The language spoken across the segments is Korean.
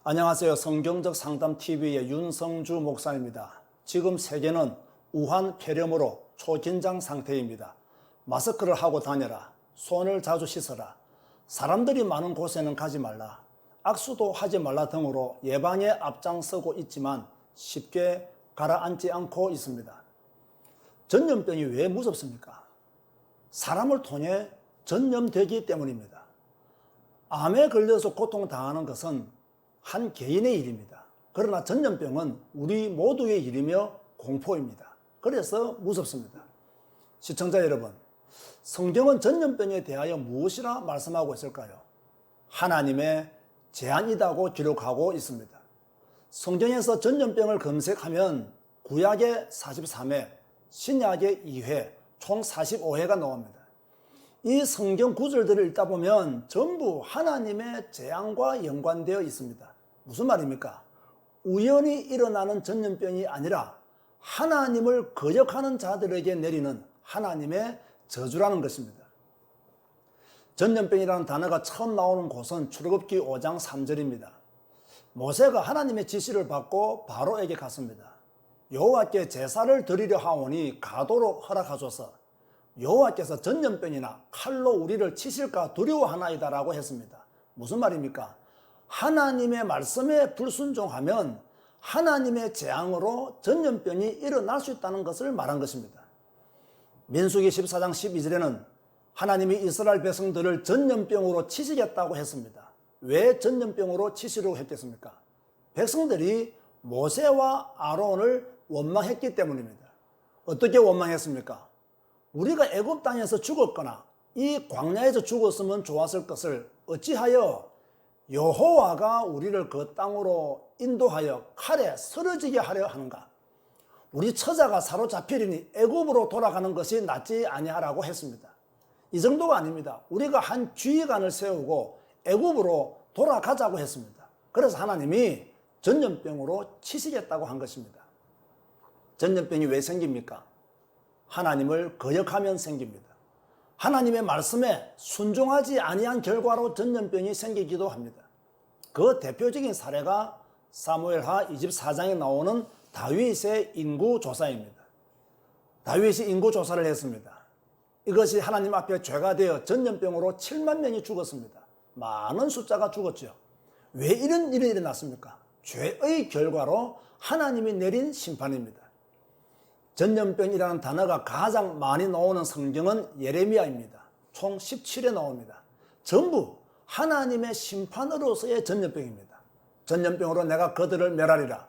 안녕하세요. 성경적 상담TV의 윤성주 목사입니다. 지금 세계는 우한 폐렴으로 초긴장 상태입니다. 마스크를 하고 다녀라. 손을 자주 씻어라. 사람들이 많은 곳에는 가지 말라. 악수도 하지 말라 등으로 예방에 앞장서고 있지만 쉽게 가라앉지 않고 있습니다. 전염병이 왜 무섭습니까? 사람을 통해 전염되기 때문입니다. 암에 걸려서 고통당하는 것은 한 개인의 일입니다. 그러나 전염병은 우리 모두의 일이며 공포입니다. 그래서 무섭습니다. 시청자 여러분, 성경은 전염병에 대하여 무엇이라 말씀하고 있을까요? 하나님의 재앙이라고 기록하고 있습니다. 성경에서 전염병을 검색하면 구약의 43회, 신약의 2회, 총 45회가 나옵니다. 이 성경 구절들을 읽다 보면 전부 하나님의 재앙과 연관되어 있습니다. 무슨 말입니까? 우연히 일어나는 전염병이 아니라 하나님을 거역하는 자들에게 내리는 하나님의 저주라는 것입니다. 전염병이라는 단어가 처음 나오는 곳은 출애굽기 5장 3절입니다. 모세가 하나님의 지시를 받고 바로에게 갔습니다. 여호와께 제사를 드리려 하오니 가도록 허락하소서. 여호와께서 전염병이나 칼로 우리를 치실까 두려워하나이다 라고 했습니다. 무슨 말입니까? 하나님의 말씀에 불순종하면 하나님의 재앙으로 전염병이 일어날 수 있다는 것을 말한 것입니다. 민수기 14장 12절에는 하나님이 이스라엘 백성들을 전염병으로 치시겠다고 했습니다. 왜 전염병으로 치시려고 했겠습니까? 백성들이 모세와 아론을 원망했기 때문입니다. 어떻게 원망했습니까? 우리가 애굽 땅에서 죽었거나 이 광야에서 죽었으면 좋았을 것을 어찌하여 여호와가 우리를 그 땅으로 인도하여 칼에 쓰러지게 하려 하는가? 우리 처자가 사로잡히리니 애굽으로 돌아가는 것이 낫지 아니하라고 했습니다. 이 정도가 아닙니다. 우리가 한 주의관을 세우고 애굽으로 돌아가자고 했습니다. 그래서 하나님이 전염병으로 치시겠다고 한 것입니다. 전염병이 왜 생깁니까? 하나님을 거역하면 생깁니다. 하나님의 말씀에 순종하지 아니한 결과로 전염병이 생기기도 합니다. 그 대표적인 사례가 사무엘하 24장에 나오는 다윗의 인구조사입니다. 다윗이 인구조사를 했습니다. 이것이 하나님 앞에 죄가 되어 전염병으로 7만 명이 죽었습니다. 많은 숫자가 죽었죠. 왜 이런 일이 일어났습니까? 죄의 결과로 하나님이 내린 심판입니다. 전염병이라는 단어가 가장 많이 나오는 성경은 예레미야입니다. 총 17회 나옵니다. 전부 하나님의 심판으로서의 전염병입니다. 전염병으로 내가 그들을 멸하리라.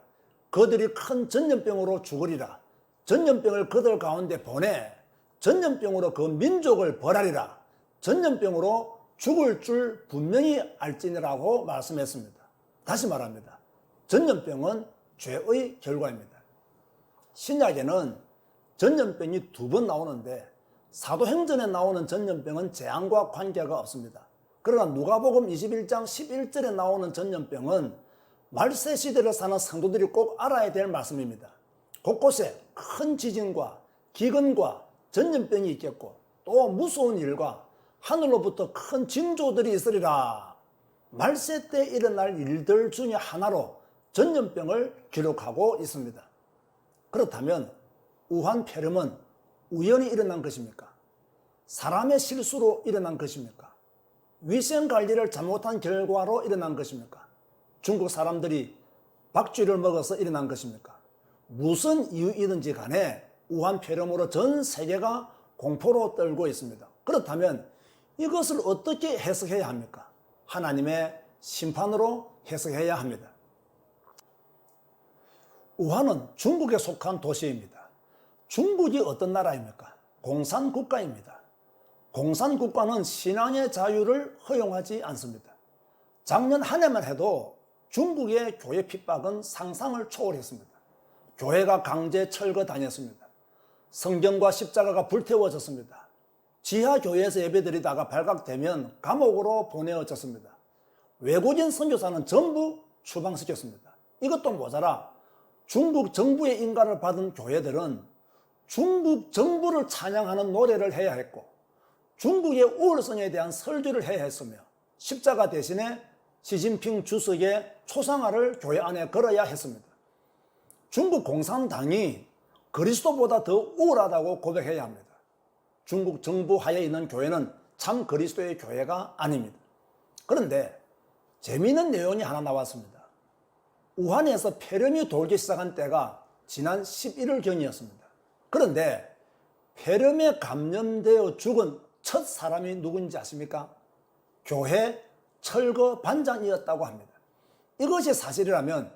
그들이 큰 전염병으로 죽으리라. 전염병을 그들 가운데 보내 전염병으로 그 민족을 벌하리라. 전염병으로 죽을 줄 분명히 알지니라고 말씀했습니다. 다시 말합니다. 전염병은 죄의 결과입니다. 신약에는 전염병이 2번 나오는데 사도행전에 나오는 전염병은 재앙과 관계가 없습니다. 그러나 누가복음 21장 11절에 나오는 전염병은 말세 시대를 사는 성도들이 꼭 알아야 될 말씀입니다. 곳곳에 큰 지진과 기근과 전염병이 있겠고 또 무서운 일과 하늘로부터 큰 징조들이 있으리라. 말세 때 일어날 일들 중에 하나로 전염병을 기록하고 있습니다. 그렇다면 우한 폐렴은 우연히 일어난 것입니까? 사람의 실수로 일어난 것입니까? 위생 관리를 잘못한 결과로 일어난 것입니까? 중국 사람들이 박쥐를 먹어서 일어난 것입니까? 무슨 이유이든지 간에 우한 폐렴으로 전 세계가 공포로 떨고 있습니다. 그렇다면 이것을 어떻게 해석해야 합니까? 하나님의 심판으로 해석해야 합니다. 우한은 중국에 속한 도시입니다. 중국이 어떤 나라입니까? 공산국가입니다. 공산국가는 신앙의 자유를 허용하지 않습니다. 작년 한 해만 해도 중국의 교회 핍박은 상상을 초월했습니다. 교회가 강제 철거 당했습니다. 성경과 십자가가 불태워졌습니다. 지하교회에서 예배드리다가 발각되면 감옥으로 보내어졌습니다. 외국인 선교사는 전부 추방시켰습니다. 이것도 모자라 중국 정부의 인가를 받은 교회들은 중국 정부를 찬양하는 노래를 해야 했고 중국의 우월성에 대한 설교를 해야 했으며 십자가 대신에 시진핑 주석의 초상화를 교회 안에 걸어야 했습니다. 중국 공산당이 그리스도보다 더 우월하다고 고백해야 합니다. 중국 정부 하에 있는 교회는 참 그리스도의 교회가 아닙니다. 그런데 재미있는 내용이 하나 나왔습니다. 우한에서 폐렴이 돌기 시작한 때가 지난 11월경이었습니다. 그런데 폐렴에 감염되어 죽은 첫 사람이 누군지 아십니까? 교회 철거 반장이었다고 합니다. 이것이 사실이라면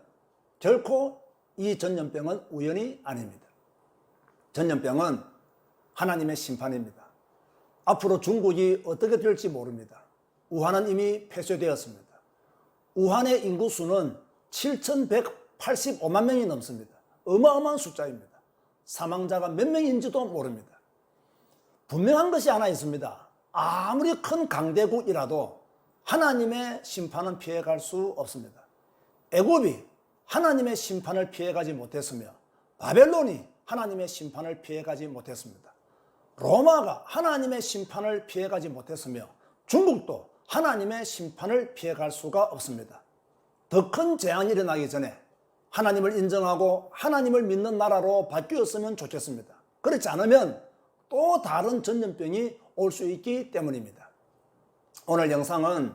결코 이 전염병은 우연이 아닙니다. 전염병은 하나님의 심판입니다. 앞으로 중국이 어떻게 될지 모릅니다. 우한은 이미 폐쇄되었습니다. 우한의 인구수는 7,185만 명이 넘습니다. 어마어마한 숫자입니다. 사망자가 몇 명인지도 모릅니다. 분명한 것이 하나 있습니다. 아무리 큰 강대국이라도 하나님의 심판은 피해갈 수 없습니다. 애굽이 하나님의 심판을 피해가지 못했으며 바벨론이 하나님의 심판을 피해가지 못했습니다. 로마가 하나님의 심판을 피해가지 못했으며 중국도 하나님의 심판을 피해갈 수가 없습니다. 더 큰 재앙이 일어나기 전에 하나님을 인정하고 하나님을 믿는 나라로 바뀌었으면 좋겠습니다. 그렇지 않으면 또 다른 전염병이 올 수 있기 때문입니다. 오늘 영상은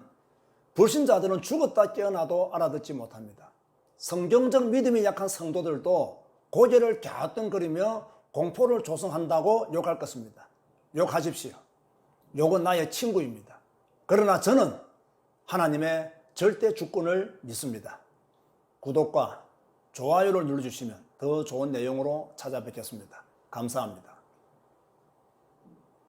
불신자들은 죽었다 깨어나도 알아듣지 못합니다. 성경적 믿음이 약한 성도들도 고개를 갸우뚱거리며 공포를 조성한다고 욕할 것입니다. 욕하십시오. 욕은 나의 친구입니다. 그러나 저는 하나님의 절대 주권을 믿습니다. 구독과 좋아요를 눌러주시면 더 좋은 내용으로 찾아뵙겠습니다. 감사합니다.